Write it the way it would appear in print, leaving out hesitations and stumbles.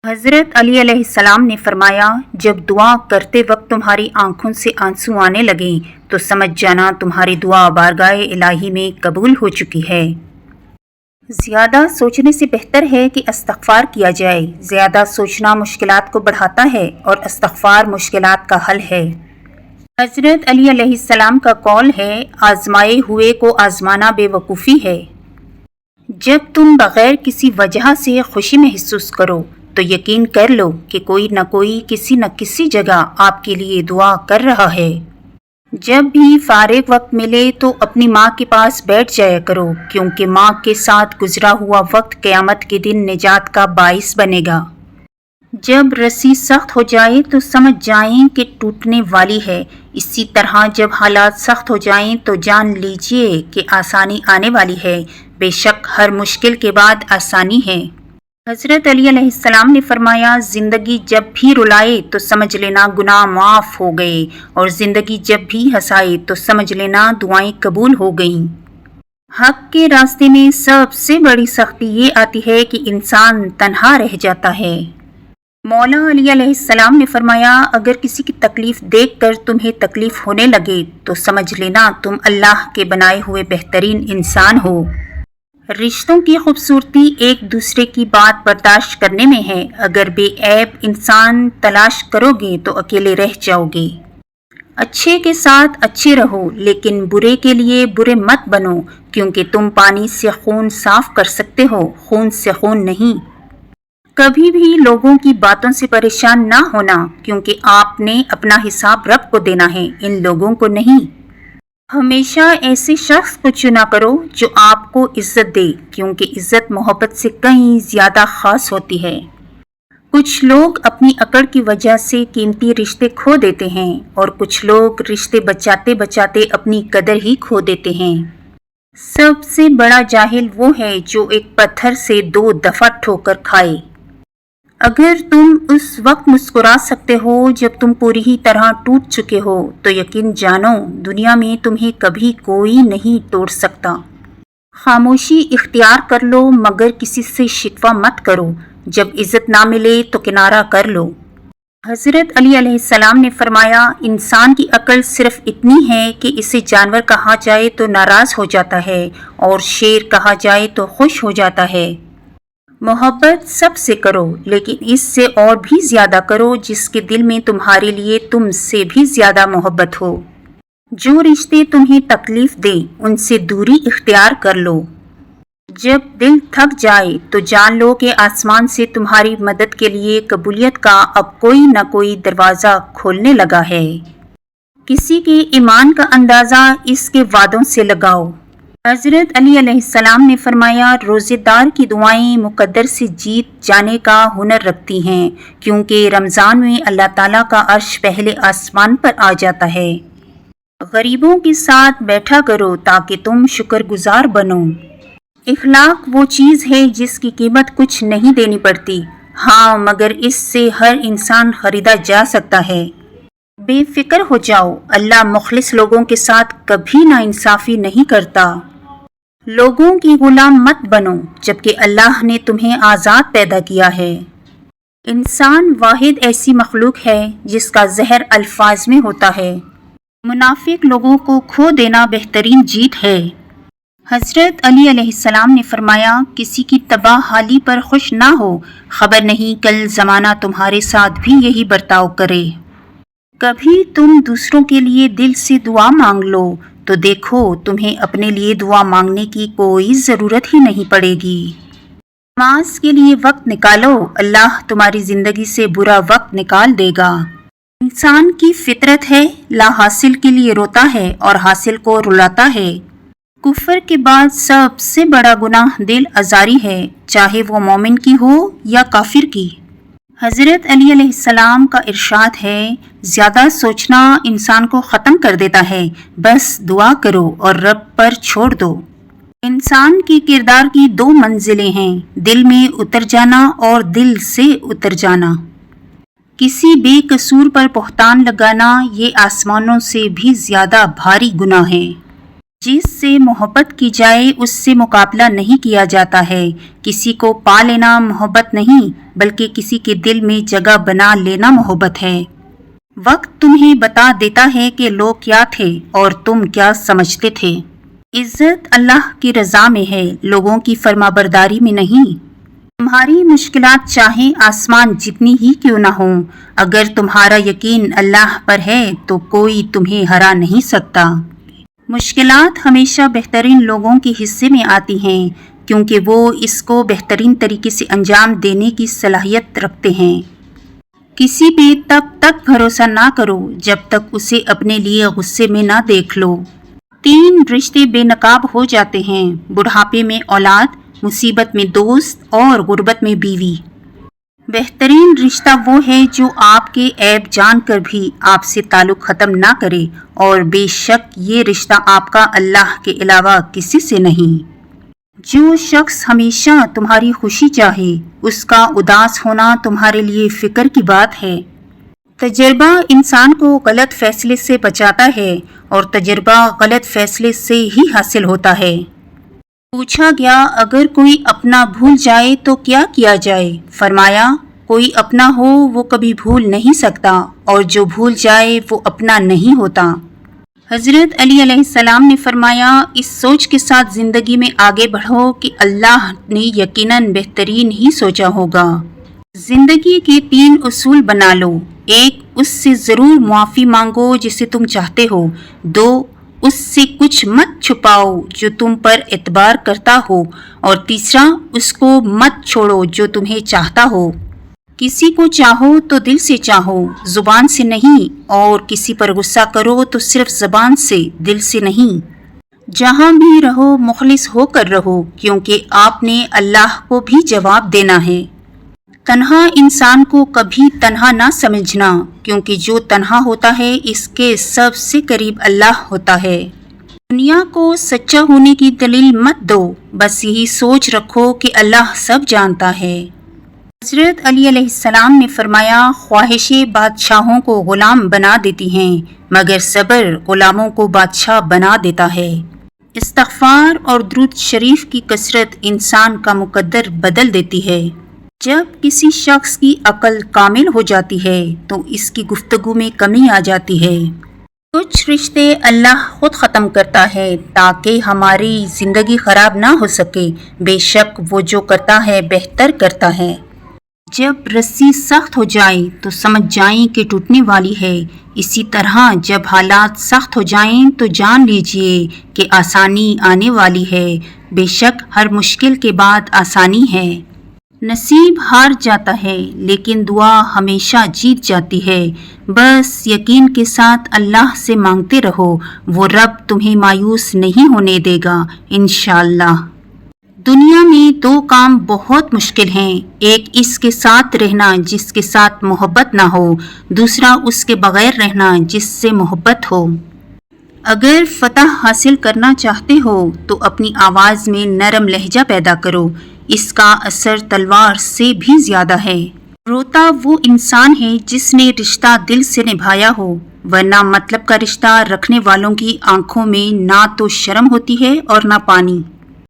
حضرت علی علیہ السلام نے فرمایا، جب دعا کرتے وقت تمہاری آنکھوں سے آنسو آنے لگیں تو سمجھ جانا تمہاری دعا بارگاہ الہی میں قبول ہو چکی ہے۔ زیادہ سوچنے سے بہتر ہے کہ استغفار کیا جائے۔ زیادہ سوچنا مشکلات کو بڑھاتا ہے اور استغفار مشکلات کا حل ہے۔ حضرت علی علیہ السلام کا قول ہے، آزمائے ہوئے کو آزمانا بے وقوفی ہے۔ جب تم بغیر کسی وجہ سے خوشی محسوس کرو تو یقین کر لو کہ کوئی نہ کوئی کسی نہ کسی جگہ آپ کے لیے دعا کر رہا ہے۔ جب بھی فارغ وقت ملے تو اپنی ماں کے پاس بیٹھ جایا کرو، کیونکہ ماں کے ساتھ گزرا ہوا وقت قیامت کے دن نجات کا باعث بنے گا۔ جب رسی سخت ہو جائے تو سمجھ جائیں کہ ٹوٹنے والی ہے، اسی طرح جب حالات سخت ہو جائیں تو جان لیجئے کہ آسانی آنے والی ہے۔ بے شک ہر مشکل کے بعد آسانی ہے۔ حضرت علی علیہ السلام نے فرمایا، زندگی جب بھی رلائے تو سمجھ لینا گناہ معاف ہو گئے، اور زندگی جب بھی ہنسائے تو سمجھ لینا دعائیں قبول ہو گئیں۔ حق کے راستے میں سب سے بڑی سختی یہ آتی ہے کہ انسان تنہا رہ جاتا ہے۔ مولا علی علیہ السلام نے فرمایا، اگر کسی کی تکلیف دیکھ کر تمہیں تکلیف ہونے لگے تو سمجھ لینا تم اللہ کے بنائے ہوئے بہترین انسان ہو۔ رشتوں کی خوبصورتی ایک دوسرے کی بات برداشت کرنے میں ہے۔ اگر بے عیب انسان تلاش کرو گے تو اکیلے رہ جاؤ گے۔ اچھے کے ساتھ اچھے رہو، لیکن برے کے لیے برے مت بنو، کیونکہ تم پانی سے خون صاف کر سکتے ہو، خون سے خون نہیں۔ کبھی بھی لوگوں کی باتوں سے پریشان نہ ہونا، کیونکہ آپ نے اپنا حساب رب کو دینا ہے، ان لوگوں کو نہیں۔ ہمیشہ ایسے شخص کو چنا کرو جو آپ کو عزت دے، کیونکہ عزت محبت سے کہیں زیادہ خاص ہوتی ہے۔ کچھ لوگ اپنی اکڑ کی وجہ سے قیمتی رشتے کھو دیتے ہیں، اور کچھ لوگ رشتے بچاتے بچاتے اپنی قدر ہی کھو دیتے ہیں۔ سب سے بڑا جاہل وہ ہے جو ایک پتھر سے 2 دفعہ ٹھوکر کھائے۔ اگر تم اس وقت مسکرا سکتے ہو جب تم پوری ہی طرح ٹوٹ چکے ہو تو یقین جانو دنیا میں تمہیں کبھی کوئی نہیں توڑ سکتا۔ خاموشی اختیار کر لو، مگر کسی سے شکوہ مت کرو۔ جب عزت نہ ملے تو کنارہ کر لو۔ حضرت علی علیہ السلام نے فرمایا، انسان کی عقل صرف اتنی ہے کہ اسے جانور کہا جائے تو ناراض ہو جاتا ہے، اور شیر کہا جائے تو خوش ہو جاتا ہے۔ محبت سب سے کرو، لیکن اس سے اور بھی زیادہ کرو جس کے دل میں تمہارے لیے تم سے بھی زیادہ محبت ہو۔ جو رشتے تمہیں تکلیف دیں ان سے دوری اختیار کر لو۔ جب دل تھک جائے تو جان لو کہ آسمان سے تمہاری مدد کے لیے قبولیت کا اب کوئی نہ کوئی دروازہ کھولنے لگا ہے۔ کسی کے ایمان کا اندازہ اس کے وعدوں سے لگاؤ۔ حضرت علی علیہ السلام نے فرمایا، روزے دار کی دعائیں مقدر سے جیت جانے کا ہنر رکھتی ہیں، کیونکہ رمضان میں اللہ تعالیٰ کا عرش پہلے آسمان پر آ جاتا ہے۔ غریبوں کے ساتھ بیٹھا کرو تاکہ تم شکر گزار بنو۔ اخلاق وہ چیز ہے جس کی قیمت کچھ نہیں دینی پڑتی، ہاں مگر اس سے ہر انسان خریدا جا سکتا ہے۔ بے فکر ہو جاؤ، اللہ مخلص لوگوں کے ساتھ کبھی ناانصافی نہیں کرتا۔ لوگوں کی غلام مت بنو، جبکہ اللہ نے تمہیں آزاد پیدا کیا ہے۔ انسان واحد ایسی مخلوق ہے جس کا زہر الفاظ میں ہوتا ہے۔ منافق لوگوں کو کھو دینا بہترین جیت ہے۔ حضرت علی علیہ السلام نے فرمایا، کسی کی تباہ حالی پر خوش نہ ہو، خبر نہیں کل زمانہ تمہارے ساتھ بھی یہی برتاؤ کرے۔ کبھی تم دوسروں کے لیے دل سے دعا مانگ لو تو دیکھو تمہیں اپنے لیے دعا مانگنے کی کوئی ضرورت ہی نہیں پڑے گی۔ نماز کے لیے وقت نکالو، اللہ تمہاری زندگی سے برا وقت نکال دے گا۔ انسان کی فطرت ہے، لا حاصل کے لیے روتا ہے اور حاصل کو رلاتا ہے۔ کفر کے بعد سب سے بڑا گناہ دل آزاری ہے، چاہے وہ مومن کی ہو یا کافر کی۔ حضرت علی علیہ السلام کا ارشاد ہے، زیادہ سوچنا انسان کو ختم کر دیتا ہے، بس دعا کرو اور رب پر چھوڑ دو۔ انسان کے کردار کی 2 منزلیں ہیں، دل میں اتر جانا اور دل سے اتر جانا۔ کسی بے قصور پر بہتان لگانا یہ آسمانوں سے بھی زیادہ بھاری گناہ ہے۔ جس سے محبت کی جائے اس سے مقابلہ نہیں کیا جاتا ہے. کسی کو پا لینا محبت نہیں بلکہ کسی کے دل میں جگہ بنا لینا محبت ہے. وقت تمہیں بتا دیتا ہے کہ لوگ کیا تھے اور تم کیا سمجھتے تھے. عزت اللہ کی رضا میں ہے، لوگوں کی فرما برداری میں نہیں. تمہاری مشکلات چاہیں آسمان جتنی ہی کیوں نہ ہوں، اگر تمہارا یقین اللہ پر ہے تو کوئی تمہیں ہرا نہیں سکتا. مشکلات ہمیشہ بہترین لوگوں کے حصے میں آتی ہیں کیونکہ وہ اس کو بہترین طریقے سے انجام دینے کی صلاحیت رکھتے ہیں. کسی پہ تب تک بھروسہ نہ کرو جب تک اسے اپنے لیے غصے میں نہ دیکھ لو. 3 رشتے بے نقاب ہو جاتے ہیں: بڑھاپے میں اولاد، مصیبت میں دوست اور غربت میں بیوی. بہترین رشتہ وہ ہے جو آپ کے عیب جان کر بھی آپ سے تعلق ختم نہ کرے، اور بے شک یہ رشتہ آپ کا اللہ کے علاوہ کسی سے نہیں. جو شخص ہمیشہ تمہاری خوشی چاہے اس کا اداس ہونا تمہارے لیے فکر کی بات ہے. تجربہ انسان کو غلط فیصلے سے بچاتا ہے اور تجربہ غلط فیصلے سے ہی حاصل ہوتا ہے. پوچھا گیا اگر کوئی اپنا بھول جائے تو کیا کیا جائے؟ فرمایا کوئی اپنا ہو وہ کبھی بھول نہیں سکتا اور جو بھول جائے وہ اپنا نہیں ہوتا. حضرت علی علیہ السلام نے فرمایا اس سوچ کے ساتھ زندگی میں آگے بڑھو کہ اللہ نے یقیناً بہترین ہی سوچا ہوگا. زندگی کے 3 اصول بنا لو. 1 اس سے ضرور معافی مانگو جسے تم چاہتے ہو. 2 اس سے کچھ مت چھپاؤ جو تم پر اعتبار کرتا ہو. اور تیسرا اس کو مت چھوڑو جو تمہیں چاہتا ہو. کسی کو چاہو تو دل سے چاہو، زبان سے نہیں، اور کسی پر غصہ کرو تو صرف زبان سے، دل سے نہیں. جہاں بھی رہو مخلص ہو کر رہو کیونکہ آپ نے اللہ کو بھی جواب دینا ہے. تنہا انسان کو کبھی تنہا نہ سمجھنا کیونکہ جو تنہا ہوتا ہے اس کے سب سے قریب اللہ ہوتا ہے. دنیا کو سچا ہونے کی دلیل مت دو، بس یہی سوچ رکھو کہ اللہ سب جانتا ہے. حضرت علی علیہ السلام نے فرمایا خواہشیں بادشاہوں کو غلام بنا دیتی ہیں مگر صبر غلاموں کو بادشاہ بنا دیتا ہے. استغفار اور درود شریف کی کثرت انسان کا مقدر بدل دیتی ہے. جب کسی شخص کی عقل کامل ہو جاتی ہے تو اس کی گفتگو میں کمی آ جاتی ہے. کچھ رشتے اللہ خود ختم کرتا ہے تاکہ ہماری زندگی خراب نہ ہو سکے. بے شک وہ جو کرتا ہے بہتر کرتا ہے. جب رسی سخت ہو جائے تو سمجھ جائیں کہ ٹوٹنے والی ہے. اسی طرح جب حالات سخت ہو جائیں تو جان لیجئے کہ آسانی آنے والی ہے. بے شک ہر مشکل کے بعد آسانی ہے. نصیب ہار جاتا ہے لیکن دعا ہمیشہ جیت جاتی ہے. بس یقین کے ساتھ اللہ سے مانگتے رہو، وہ رب تمہیں مایوس نہیں ہونے دے گا انشاءاللہ. دنیا میں 2 کام بہت مشکل ہیں. ایک اس کے ساتھ رہنا جس کے ساتھ محبت نہ ہو، دوسرا اس کے بغیر رہنا جس سے محبت ہو. اگر فتح حاصل کرنا چاہتے ہو تو اپنی آواز میں نرم لہجہ پیدا کرو، اس کا اثر تلوار سے بھی زیادہ ہے. روتا وہ انسان ہے جس نے رشتہ دل سے نبھایا ہو، ورنہ مطلب کا رشتہ رکھنے والوں کی آنکھوں میں نہ تو شرم ہوتی ہے اور نہ پانی.